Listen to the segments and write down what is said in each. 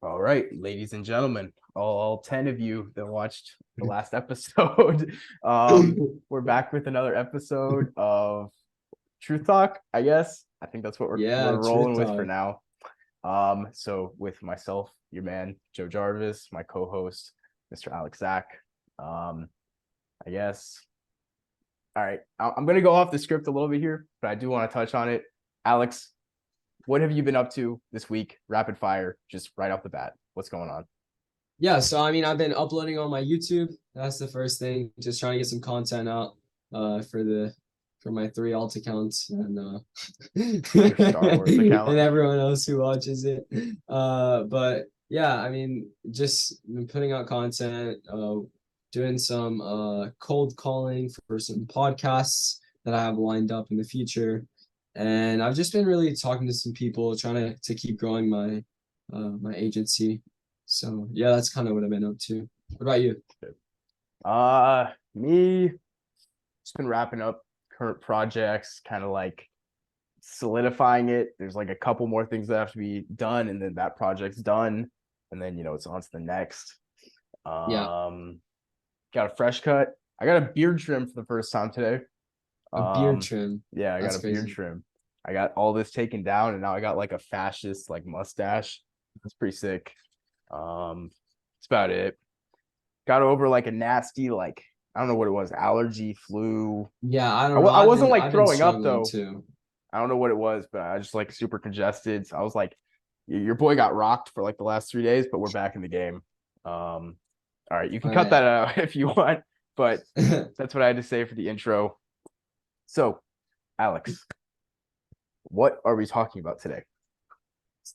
All right, ladies and gentlemen, all 10 of you that watched the last episode, we're back with another episode of Truth Talk, I guess. I think that's what we're Yeah, truth rolling with for talk. now. So with myself, your man, Joe Jarvis, my co-host, Mr. Alex Zach. Um, I guess. All right, I'm gonna go off the script a little bit here, but I do want to touch on it. Alex, what have you been up to this week? Rapid fire, just right off the bat. What's going on? Yeah, so I mean, I've been uploading on my YouTube. That's the first thing. Just trying to get some content out for my three alt accounts and Your Star Wars and account. everyone else who watches it. But yeah, I mean, just been putting out content, doing some cold calling for some podcasts that I have lined up in the future. And I've just been really talking to some people, trying to keep growing my agency. So yeah, that's kind of what I've been up to. What about you? Me, just been wrapping up current projects, kind of like solidifying it. There's like a couple more things that have to be done, and then that project's done, and then it's on to the next. Yeah, Um, got a fresh cut. I got a beard trim for the first time today. a beard Um, trim. yeah, I got That's a beard crazy. trim. I got all this taken down, and now I got like a fascist like mustache. It's pretty sick. That's about it. Got over like a nasty like I don't know what it was, allergy, flu. Yeah, I I, don't know. w- I I've wasn't been like I've been throwing up struggling though. too. I don't know what it was, but I just like super congested. So I was like, your boy got rocked for like the last 3 days, but we're back in the game. All right, you can All cut right. that out if you want, but that's what I had to say for the intro. So, Alex, what are we talking about today?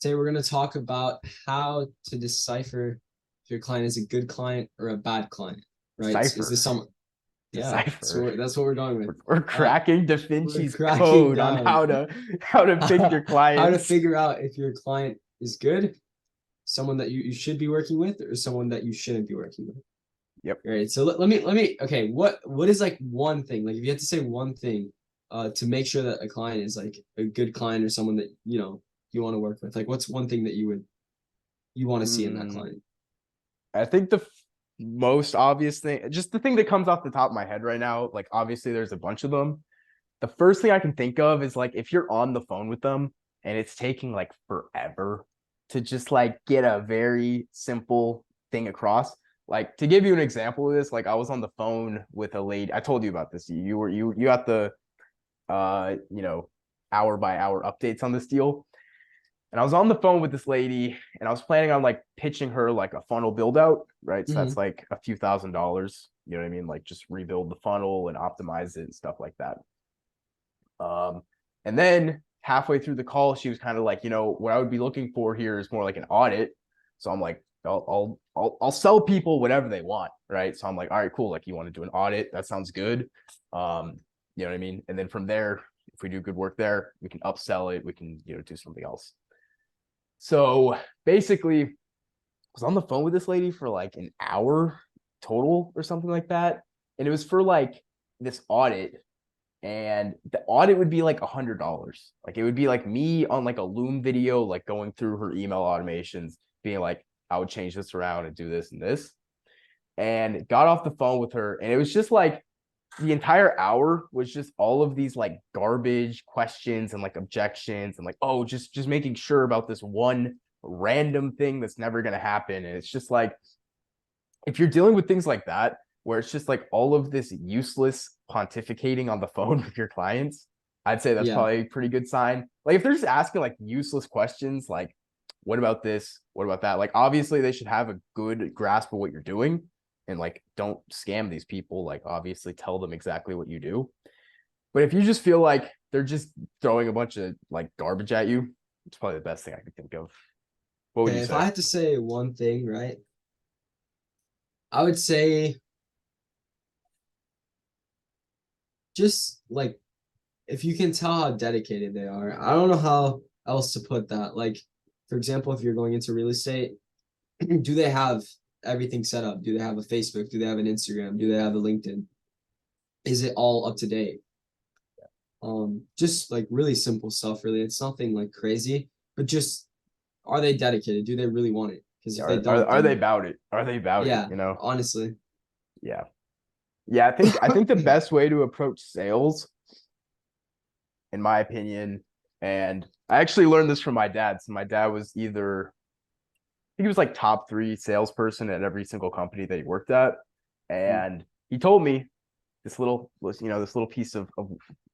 Today we're gonna talk about how to decipher if your client is a good client or a bad client. Right? Is Decipher. this some? Yeah, Decipher. that's what we're going with. We're Uh, cracking Da we're Vinci's cracking code on down how to pick your how to clients. figure out if your client is good, someone that you should be working with, or someone that you shouldn't be working with. Yep. All right. So let me okay, what is like one thing? Like if you had to say one thing to make sure that a client is like a good client or someone that, you want to work with. Like what's one thing that you want to see in that Mm, client? I think the most obvious thing, just the thing that comes off the top of my head right now, like obviously there's a bunch of them. The first thing I can think of is like if you're on the phone with them and it's taking like forever to just like get a very simple thing across. Like to give you an example of this, like I was on the phone with a lady. I told you about this. You got the uh, you know, hour by hour updates on this deal. And I was on the phone with this lady and I was planning on like pitching her like a funnel build out, right? So that's Mm-hmm. like a few $1,000s, you know what I mean? Like just rebuild the funnel and optimize it and stuff like that. Um, and then halfway through the call, she was kind of like, what I would be looking for here is more like an audit. So I'm like, I'll sell people whatever they want, right? So I'm like, all right, cool. Like you want to do an audit? That sounds good. You know what I mean? And then from there, if we do good work there, we can upsell it. We can, do something else. So basically, I was on the phone with this lady for like an hour total or something like that. And it was for like this audit. And the audit would be like $100. Like it would be like me on like a Loom video, like going through her email automations, being like, I would change this around and do this and this. And got off the phone with her. And it was just like the entire hour was just all of these like garbage questions and like objections and like, oh, just making sure about this one random thing that's never gonna happen. And it's just like if you're dealing with things like that, where it's just like all of this useless pontificating on the phone with your clients, I'd say that's Yeah. probably a pretty good sign. Like if they're just asking like useless questions, like what about this? What about that? Like obviously they should have a good grasp of what you're doing and like don't scam these people. Like obviously tell them exactly what you do. But if you just feel like they're just throwing a bunch of like garbage at you, it's probably the best thing I could think of. What would Okay, you if say? I had to say one thing, right? I would say just like if you can tell how dedicated they are. I don't know how else to put that. Like, for example, if you're going into real estate, do they have everything set up? Do they have a Facebook? Do they have an Instagram? Do they have a LinkedIn? Is it all up to date? Just like really simple stuff, really. It's nothing like crazy, but just are they dedicated? Do they really want it? Because if they Are don't, are they then about it? Are they about it? yeah, You know? honestly. Yeah. Yeah, I think the best way to approach sales, in my opinion, and I actually learned this from my dad. So my dad was either, I think he was like top three salesperson at every single company that he worked at. And he told me this little piece of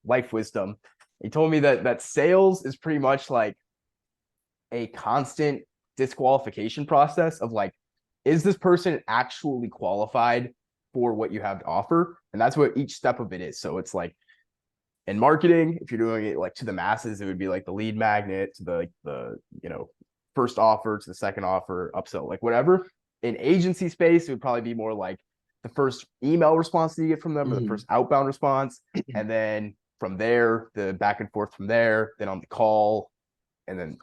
life wisdom. He told me that sales is pretty much like a constant disqualification process of like, is this person actually qualified for what you have to offer? And that's what each step of it is. So it's like in marketing, if you're doing it like to the masses, it would be like the lead magnet to the first offer to the second offer, upsell, like whatever. In agency space, it would probably be more like the first email response that you get from them or the first outbound response. And then from there, the back and forth from there, then on the call, and then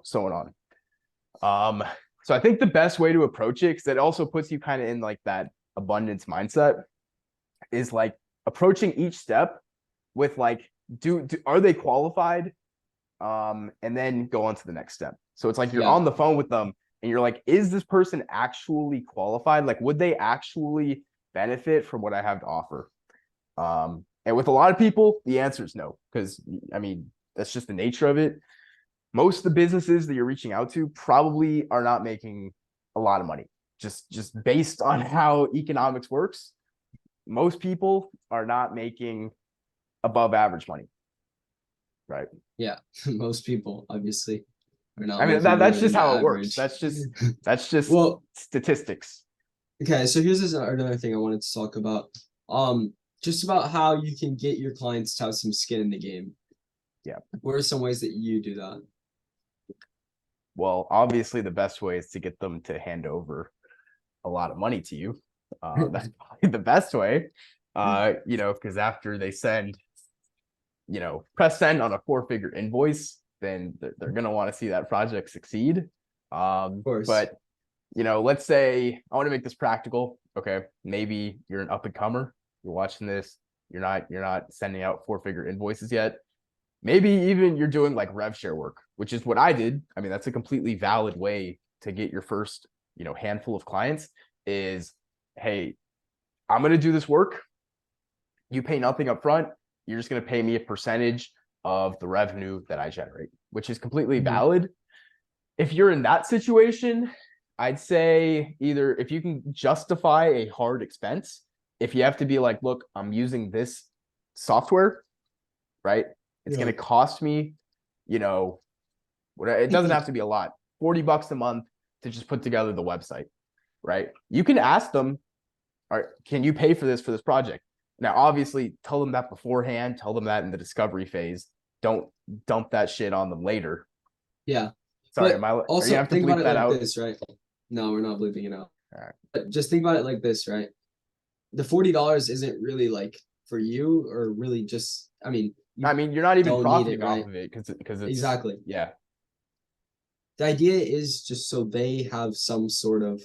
so on. So I think the best way to approach it, because it also puts you kind of in like that abundance mindset, is like approaching each step with like, are they qualified? And then go on to the next step. So it's like you're Yeah. on the phone with them and you're like, is this person actually qualified? Like, would they actually benefit from what I have to offer? And with a lot of people, the answer is no, because I mean, that's just the nature of it. Most of the businesses that you're reaching out to probably are not making a lot of money. Just based on how economics works, most people are not making above average money, right? Yeah, most people obviously are not I mean making more that's than just the how it works. average. That's just Well, statistics. okay, so here's another thing I wanted to talk about. Just about how you can get your clients to have some skin in the game. Yeah. What are some ways that you do that? Well, obviously the best way is to get them to hand over a lot of money to you. That's probably the best way. Because after they send, press send on a 4-figure invoice, then they're gonna want to see that project succeed. Of course. But let's say I want to make this practical. Okay, maybe you're an up and comer. You're watching this. You're not sending out 4-figure invoices yet. Maybe even you're doing like rev share work, which is what I did. I mean, that's a completely valid way to get your first, handful of clients is, hey, I'm going to do this work. You pay nothing up front. You're just going to pay me a percentage of the revenue that I generate, which is completely valid. If you're in that situation, I'd say either if you can justify a hard expense, if you have to be like, look, I'm using this software, right? It's going to cost me, it doesn't have to be a lot, $40 a month to just put together the website, right? You can ask them, all right, can you pay for this project? Now, obviously, tell them that beforehand, tell them that in the discovery phase. Don't dump that shit on them later. Yeah. Sorry, But are you also have to think about bleep it that like out? this, right? No, we're not bleeping it out. All right. But just think about it like this, right? The $40 isn't really like for you or really just, I mean, you you're not even don't need it, profiting off right? of it because it's Exactly. yeah. The idea is just so they have some sort of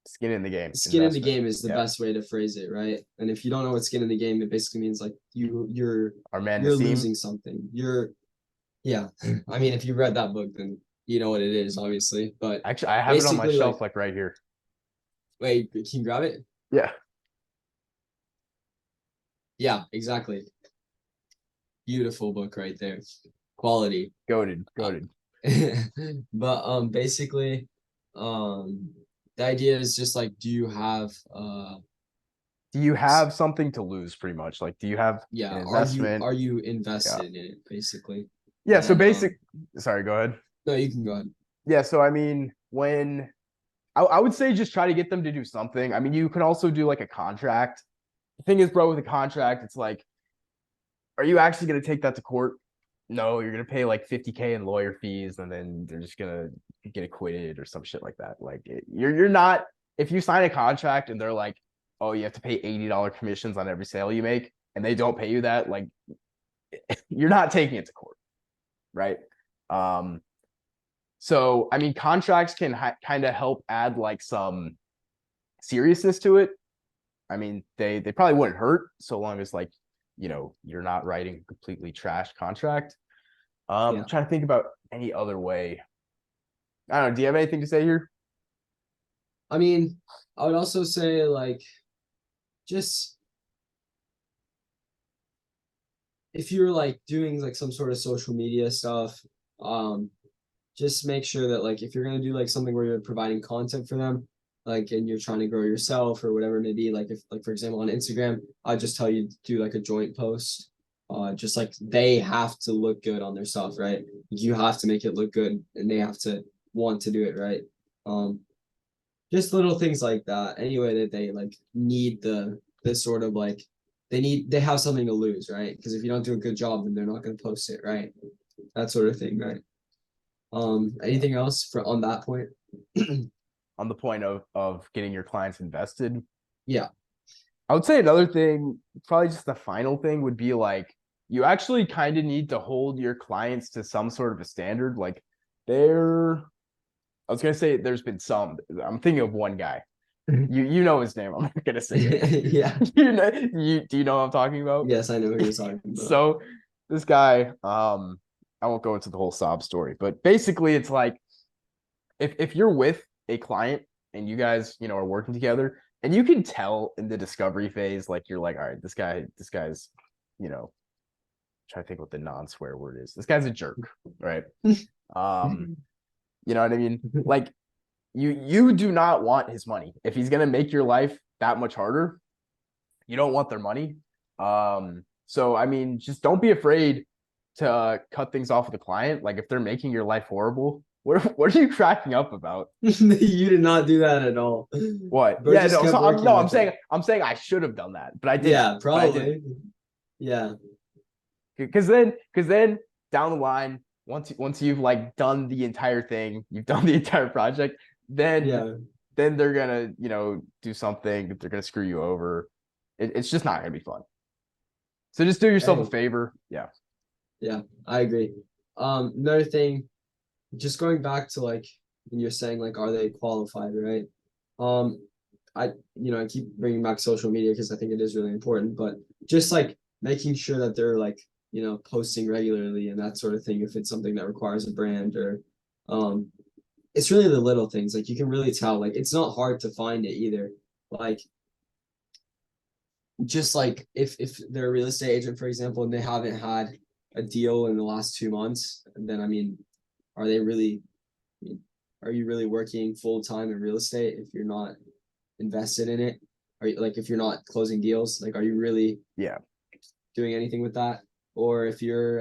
Skin in the game. skin in the Investment. game is the Yeah. best way to phrase it, right? And if you don't know what skin in the game, it basically means like you're Our man you're Nassim. losing something. Yeah. I mean, if you read that book, then you know what it is, obviously. But Actually, I have it on my basically, shelf, like right here. wait, can you grab it? Yeah. Yeah, exactly. Beautiful book right there. Quality. Goated. But basically, the idea is just like, do you have Do you have something to lose? Pretty much. Like, do you have yeah, an investment? are you Yeah. invested in it, basically? Yeah. So And sorry, go ahead. no, you can go ahead. Yeah. So I mean, when I would say just try to get them to do something. I mean, you can also do like a contract. The thing is, bro, with a contract, it's like, are you actually going to take that to court? No, you're going to pay like 50K in lawyer fees, and then they're just going to get acquitted or some shit like that. Like, you're not, if you sign a contract and they're like, oh, you have to pay $80 commissions on every sale you make, and they don't pay you that, like, you're not taking it to court, right? So I mean, contracts can kind of help add like some seriousness to it. I mean, they probably wouldn't hurt so long as like, you're not writing a completely trash contract. Yeah. I'm trying to think about any other way. I don't know. Do you have anything to say here? I mean, I would also say like just if you're like doing like some sort of social media stuff, um, just make sure that like if you're gonna do like something where you're providing content for them, like and you're trying to grow yourself or whatever it may be, like if like for example on Instagram, I just tell you to do like a joint post. Just like they have to look good on their stuff, right? You have to make it look good and they have to want to do it, right? Um, just little things like that. Anyway, that they like need the sort of like they have something to lose, right? Because if you don't do a good job, then they're not gonna post it, right? That sort of thing, right? Yeah. Anything else for on that point? On the point of getting your clients invested, Yeah. I would say another thing, probably just the final thing would be like you actually kind of need to hold your clients to some sort of a standard. Like there, I was gonna say there's been some. I'm thinking of one guy. You know his name. I'm not gonna say it. Yeah. You do you know what I'm talking about? Yes, I know who you're talking about. So this guy, I won't go into the whole sob story, but basically it's like if you're with a client and you guys, are working together and you can tell in the discovery phase, like you're like, all right, this guy's, you know, try to think what the non-swear word is. This guy's a jerk, right? Um, you know what I mean? Like you do not want his money. If he's gonna make your life that much harder, you don't want their money. So I mean, just don't be afraid to cut things off with a client. Like if they're making your life horrible, what are you cracking up about? You did not do that at all. What? Bro Yeah, just no. kept So I'm working no, I'm with saying it. I'm saying I should have done that, but I didn't. Yeah, But I didn't. probably. Yeah. Because then down the line, once you've like done the entire thing, you've done the entire project, then Yeah. then they're gonna, do something, they're gonna screw you over. It's just not gonna be fun. So just do yourself a Hey, favor. Yeah. yeah, I agree. Another thing, just going back to like when you're saying like, are they qualified, right? Um, I keep bringing back social media because I think it is really important, but just like making sure that they're like, posting regularly and that sort of thing if it's something that requires a brand or um it's really the little things. Like you can really tell, like it's not hard to find it either. Like just like if they're a real estate agent, for example, and they haven't had a deal in the last 2 months, then I mean, are they really I mean, are you really working full time in real estate if you're not invested in it? Are you like if you're not closing deals, like are you really Yeah. doing anything with that? Or if you're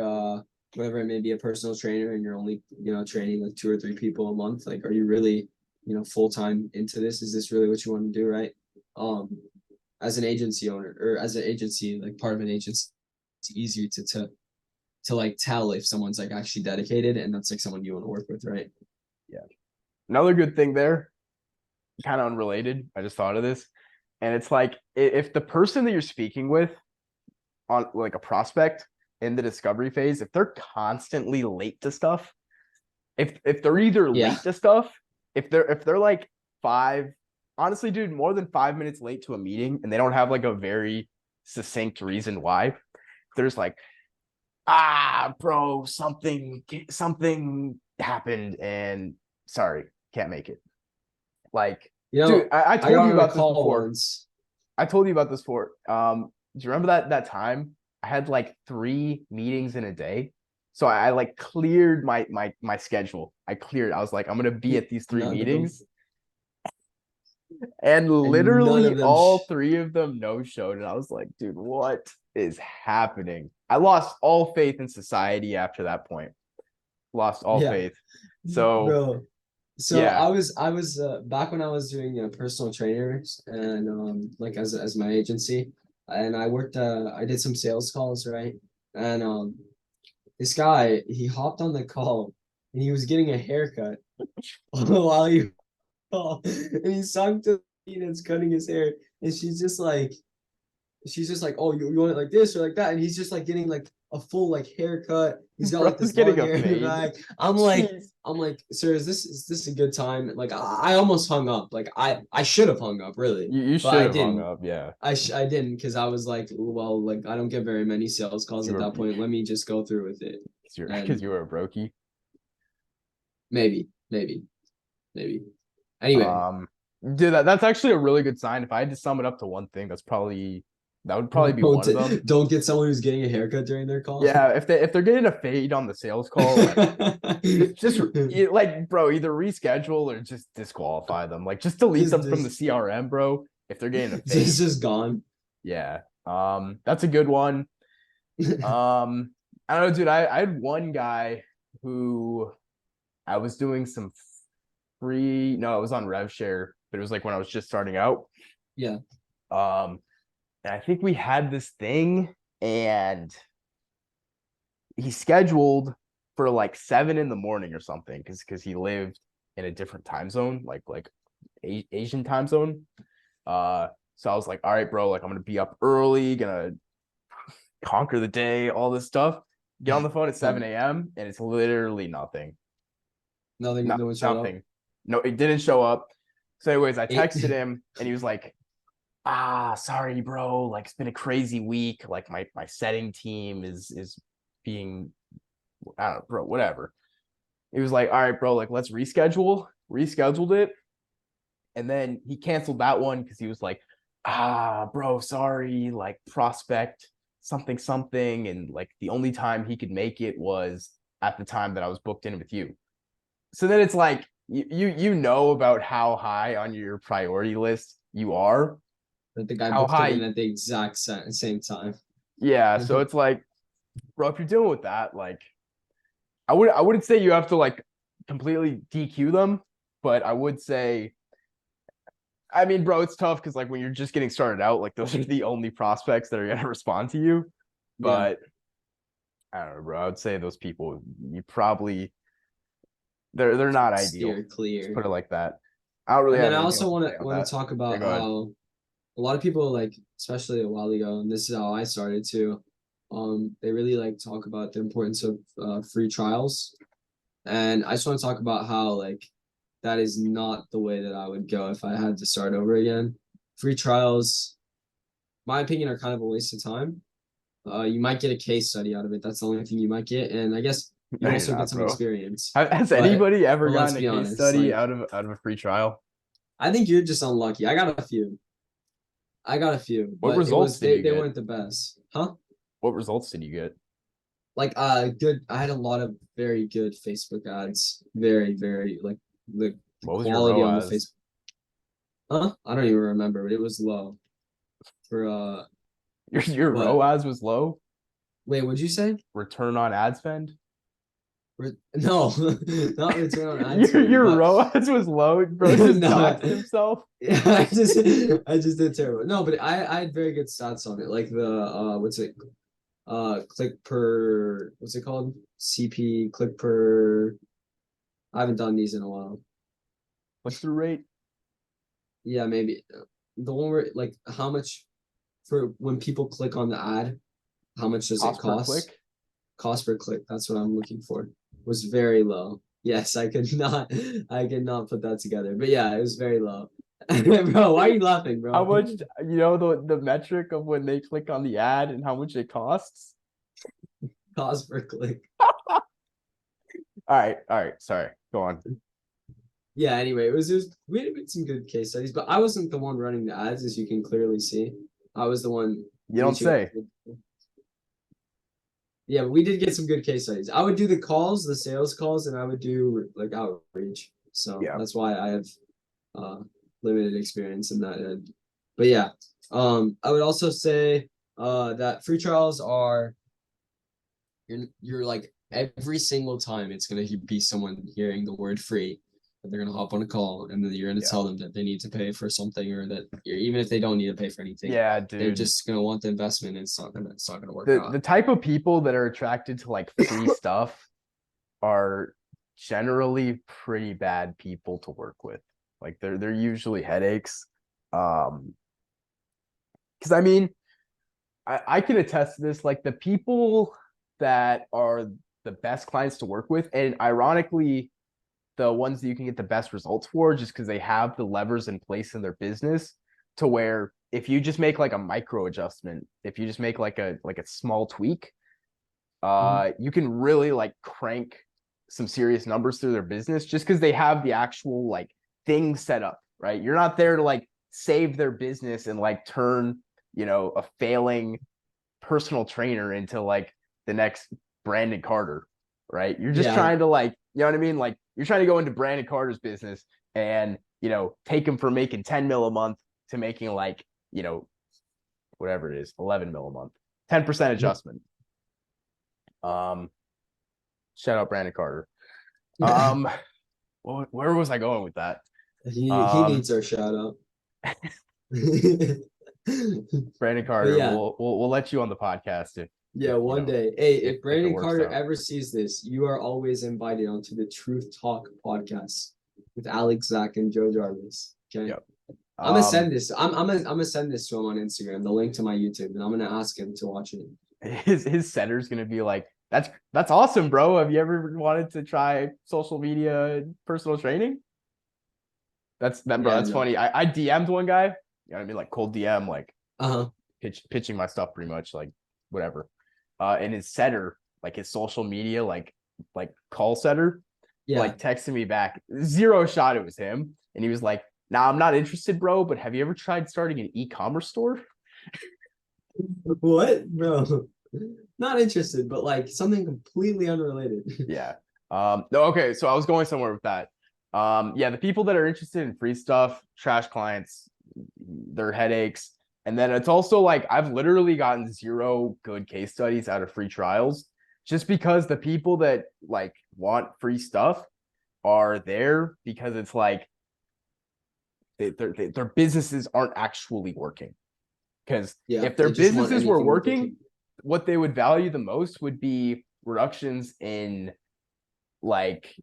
whatever it may be, a personal trainer and you're only, training like 2 or 3 people a month, like are you really, full time into this? Is this really what you want to do, right? Um, as an agency owner or as an agency, like part of an agency, it's easier to like tell if someone's like actually dedicated and that's like someone you want to work with, right? Yeah. Another good thing there, kind of unrelated. I just thought of this. And it's like if the person that you're speaking with on like a prospect in the discovery phase, if they're constantly late to stuff, if they're either Yeah. late to stuff, if they're like five, honestly, dude, more than 5 minutes late to a meeting and they don't have like a very succinct reason why, there's like, bro, something happened and sorry, can't make it. Like, dude, I I told got you on a about this call before. once. I told you about this before. Do you remember that time I had like 3 meetings in a day? So I like cleared my schedule. I cleared. I was like, I'm gonna be at these three None of them meetings, and and none literally of them all three of them no showed. And I was like, dude, what is happening? I lost all faith in society after that point. Lost all yeah, faith. So bro. So yeah, I was back when I was doing personal trainers and like as my agency and I did some sales calls, right? And this guy, he hopped on the call and he was getting a haircut while he called and he's talking to the lady that's cutting his hair and she's just like, oh, you want it like this or like that, and he's just like getting like a full like haircut. He's got like bro's this getting long a hair in the fade. back. Jeez. I'm like, sir, is this a good time? Like, I almost hung up. Like, I should have hung up really, You but should I have hung didn't. up. Yeah, I didn't because I was like, well, like I don't get very many sales calls you at were that point. Let me just go through with it, because you're and because you were a brokey. maybe. maybe. Anyway, Dude, that's actually a really good sign. If I had to sum it up to one thing, that would probably be one of them. don't get someone who's getting a haircut during their call. Yeah, if they're getting a fade on the sales call, like like bro, either reschedule or just disqualify them. Like just delete them from the CRM, bro. If they're getting a fade. It's just gone. Yeah. That's a good one. I don't know, dude. I had one guy who I was doing some free, no, it was on RevShare, but it was like when I was just starting out. Yeah. And I think we had this thing and he scheduled for like 7 in the morning or something because he lived in a different time zone, like Asian time zone. So I was like, all right, bro, like I'm gonna be up early, gonna conquer the day, all this stuff. Get on the phone at 7 a.m. and it's literally nothing. Nothing, No, no one showed nothing. up. No, it didn't show up. So, anyways, I texted him and he was like, sorry, bro. Like it's been a crazy week. Like my setting team is being, I don't know, bro, whatever. He was like, all right, bro, like let's reschedule. Rescheduled it. And then he canceled that one because he was like, bro, sorry, like prospect something something. And like the only time he could make it was at the time that I was booked in with you. So then it's like you know about how high on your priority list you are. That the guy How booked it in high? at the exact same time. Yeah. So it's like, bro, if you're dealing with that, like I wouldn't say you have to like completely DQ them, but I would say, I mean, bro, it's tough because like when you're just getting started out, like those are the only prospects that are gonna respond to you. Yeah. But I don't know, bro. I would say those people you probably they're not ideal. Steer Just clear. put it like that. I don't really And then have I anything also else want to say to on want that. to talk Yeah, about go ahead. how a lot of people like, especially a while ago, and this is how I started too. They really like talk about the importance of free trials, and I just want to talk about how like that is not the way that I would go if I had to start over again. Free trials, my opinion, are kind of a waste of time. You might get a case study out of it. That's the only thing you might get, and I guess No, you you're also get not, some bro. experience. Has But anybody ever let's gotten a be case honest, study like out of a free trial? I think you're just unlucky. I got a few. I got a few, What but results did you they get? weren't the best. Huh? What results did you get? Like good, I had a lot of very good Facebook ads. Very like the What was your quality on the ROAS? Facebook. Huh? I don't even remember, but it was low for Your but ROAS was low. wait, what'd you say? Return on ad spend. No, not return on ad Your spend, but ROAS was low. Bro just no, doxed himself. yeah, I just did terrible. No, but I had very good stats on it. Like the what's it click per, what's it called? CP click per. I haven't done these in a while. Click through rate. Yeah, maybe the one where like how much for when people click on the ad, how much does it Cost per cost? click. Cost per click, that's what I'm looking for. Was very low. Yes, I could not put that together. But yeah, it was very low. Bro, why are you laughing, How bro? much, the metric of when they click on the ad and how much it costs? Cost per click. All right. Sorry. Go on. Yeah, anyway, it was we had some good case studies, but I wasn't the one running the ads, as you can clearly see. I was the one You don't reaching out. say. Yeah, we did get some good case studies. I would do the calls, the sales calls, and I would do like outreach. So Yeah. that's why I have uh limited experience in that end. But yeah, I would also say that free trials are you're like every single time it's gonna be someone hearing the word free, that they're gonna hop on a call and then you're gonna Yeah. tell them that they need to pay for something, or that even if they don't need to pay for anything, Yeah, they're dude. just gonna want the investment. And it's not gonna work The out. the type of people that are attracted to like free stuff are generally pretty bad people to work with. Like they're usually headaches. Because I mean, I can attest to this. Like the people that are the best clients to work with, and ironically, the ones that you can get the best results for, just because they have the levers in place in their business, to where if you just make like a micro adjustment, if you just make like a small tweak, Mhm. you can really like crank some serious numbers through their business just because they have the actual like thing set up, right? You're not there to like save their business and like turn, a failing personal trainer into like the next Brandon Carter, right? You're just Yeah. trying to like, you know what I mean? Like you're trying to go into Brandon Carter's business and, take him from making 10 mil a month to making like, whatever it is, 11 mil a month, 10% adjustment. Shout out Brandon Carter. Where was I going with that? He needs our shout out. Brandon But Carter, yeah, we'll let you on the podcast if one day. Hey, if if it Brandon works Carter out. ever sees this, you are always invited onto the Truth Talk podcast with Alex, Zach, and Joe Jarvis. Okay. Yep. I'm gonna send this. I'm gonna send this to him on Instagram, the link to my YouTube, and I'm gonna ask him to watch it. His setter's gonna be like, that's awesome, bro. Have you ever wanted to try social media and personal training? Bro. Yeah, That's no. funny. I DM'd one guy. You know what I mean? Like cold DM, like Uh-huh. pitching my stuff pretty much, like whatever. And his setter, like his social media, like call setter, Yeah. like texted me back. Zero shot it was him. And he was like, nah, I'm not interested, bro. But have you ever tried starting an e-commerce store? What? Bro. Not interested, but like something completely unrelated. Yeah. No, okay. So I was going somewhere with that. Yeah, the people that are interested in free stuff, trash clients, their headaches. And then it's also like I've literally gotten zero good case studies out of free trials just because the people that like want free stuff are there because it's like their businesses aren't actually working. Because Yeah, if their they just want businesses were anything that they working, can. what they would value the most would be reductions in like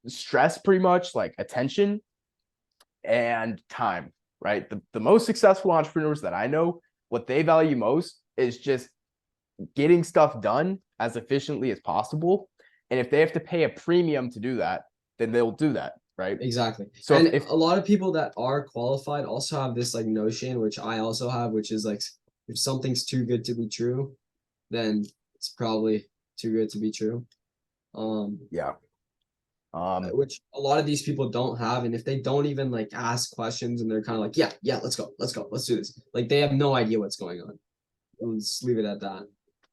stress, pretty much like attention and time, right? The most successful entrepreneurs that I know, what they value most is just getting stuff done as efficiently as possible. And if they have to pay a premium to do that, then they'll do that, right? Exactly. So And if a lot of people that are qualified also have this like notion, which I also have, which is like if something's too good to be true, then it's probably too good to be true. yeah, Which a lot of these people don't have, and if they don't even like ask questions and they're kind of like, yeah, let's go, let's do this. Like they have no idea what's going on. Let's leave it at that.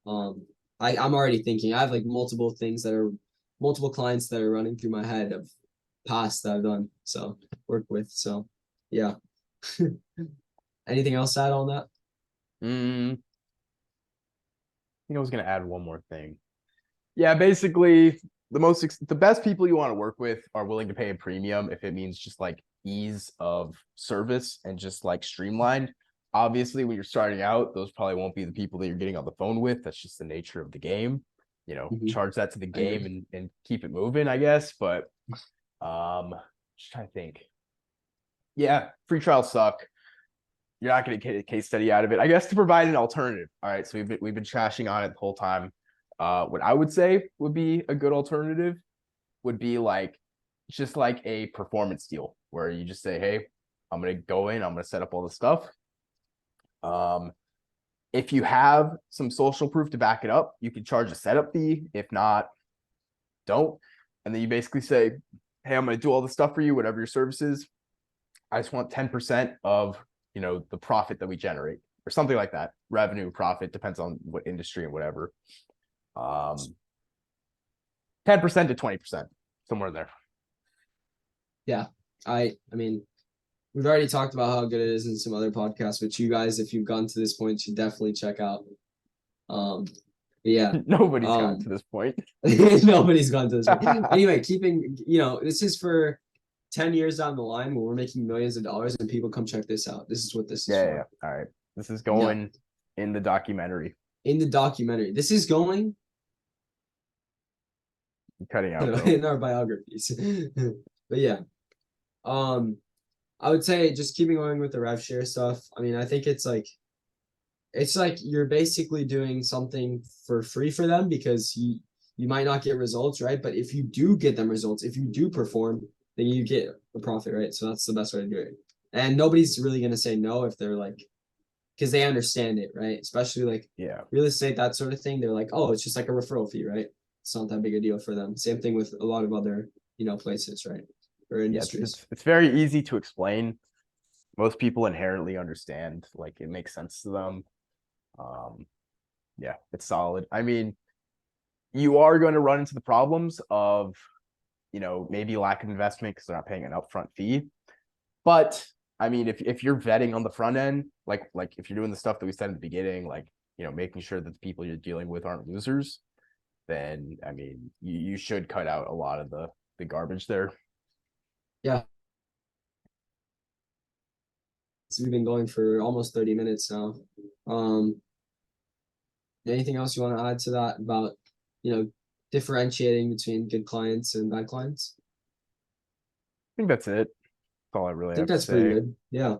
I'm already thinking. I have like multiple clients that are running through my head of past that I've done, so work with. So yeah. Anything else to add on that? I think I was gonna add one more thing. Yeah, basically the best people you want to work with are willing to pay a premium if it means just like ease of service and just like streamlined. Obviously, when you're starting out, those probably won't be the people that you're getting on the phone with. That's just the nature of the game. Mhm. Charge that to the I game agree. and keep it moving, I guess. But just trying to think. Yeah, free trials suck. You're not going to get a case study out of it. I guess to provide an alternative. All right, so we've been trashing on it the whole time. What I would say would be a good alternative would be like just like a performance deal where you just say, hey, I'm gonna go in, I'm gonna set up all the stuff. Um, if you have some social proof to back it up, you can charge a setup fee. If not, don't. And then you basically say, hey, I'm gonna do all the stuff for you, whatever your service is. I just want 10% of the profit that we generate, or something like that. Revenue, profit, depends on what industry and whatever. 10% to 20%, somewhere there. Yeah. I mean, we've already talked about how good it is in some other podcasts, which you guys, if you've gotten to this point, should definitely check out. But yeah. Nobody's gotten to this point. Nobody's gone to this point. Anyway, this is for 10 years down the line when we're making millions of dollars and people come check this out. This is what this is Yeah. for. All right. This is Yeah. going in the documentary. In the documentary. This is going You're cutting out, bro. in our biographies. But yeah. I would say just keeping going with the rev share stuff. I mean, I think it's like you're basically doing something for free for them because you might not get results, right? But if you do get them results, if you do perform, then you get a profit, right? So that's the best way to do it. And nobody's really gonna say no if they're like, because they understand it, right? Especially like Yeah. real estate, that sort of thing. They're like, oh, it's just like a referral fee, right? it's not that big a deal for them. Same thing with a lot of other, places, right? Or Yeah, industries. it's very easy to explain. Most people inherently understand, like it makes sense to them. Um, yeah, it's solid. I mean, you are going to run into the problems of, maybe lack of investment because they're not paying an upfront fee. But I mean, if you're vetting on the front end, like if you're doing the stuff that we said in the beginning, like making sure that the people you're dealing with aren't losers, then I mean, you should cut out a lot of the garbage there. Yeah. So we've been going for almost 30 minutes now. Um, Anything else you want to add to that about, differentiating between good clients and bad clients? I think that's it. That's all I I really think have to that's pretty say. good. Yeah.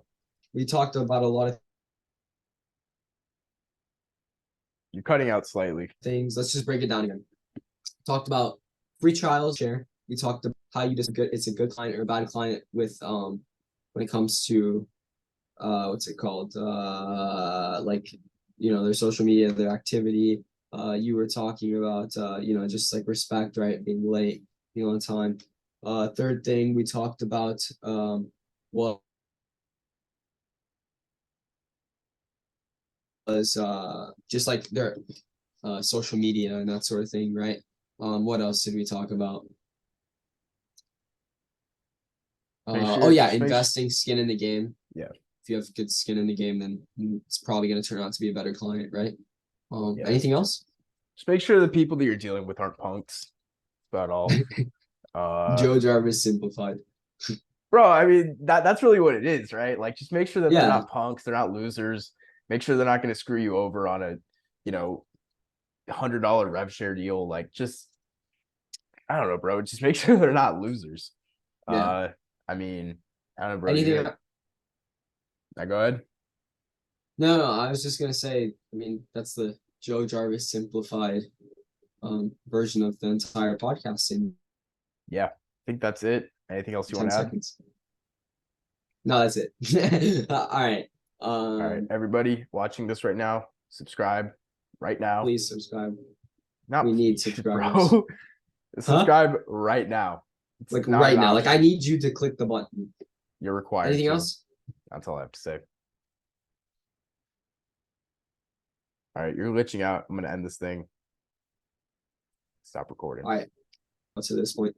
We talked about a lot of You're cutting out slightly. things. Let's just break it down again. Talked about free trials share. We talked about how you just good it's a good client or a bad client with when it comes to what's it called? Like their social media, their activity. You were talking about just like respect, right? Being late, being on time. Third thing we talked about well was just like their social media and that sort of thing, right? What else did we talk about? Make Oh sure, yeah, just make sure. investing skin in the game. Yeah, If you have good skin in the game, then it's probably going to turn out to be a better client, right? yeah. Anything else? Just make sure the people that you're dealing with aren't punks. That's about all. Uh, Joe Jarvis simplified. bro, I mean that's really what it is, right? Like just make sure that they're Yeah, not punks, they're not losers. Make sure they're not going to screw you over on a, you know, $100 rev share deal. Like just I don't know, bro. Just make sure they're not losers. yeah. Uh, I mean, I don't know, bro. Anything? Now go ahead. No, no. I was just gonna say. I mean, that's the Joe Jarvis simplified version of the entire podcast in Yeah, I think that's it. Anything else you want 10 to add? seconds. No, that's it. All right. All right, everybody watching this right now, subscribe right now. Please subscribe. Not We need please, subscribers. bro. Huh? Subscribe right now. It's Like not right an now. Like I option. need you to click the button. You're required Anything to. else? That's all I have to say. All right, you're glitching out. I'm gonna end this thing. Stop recording. All right. Up to this point.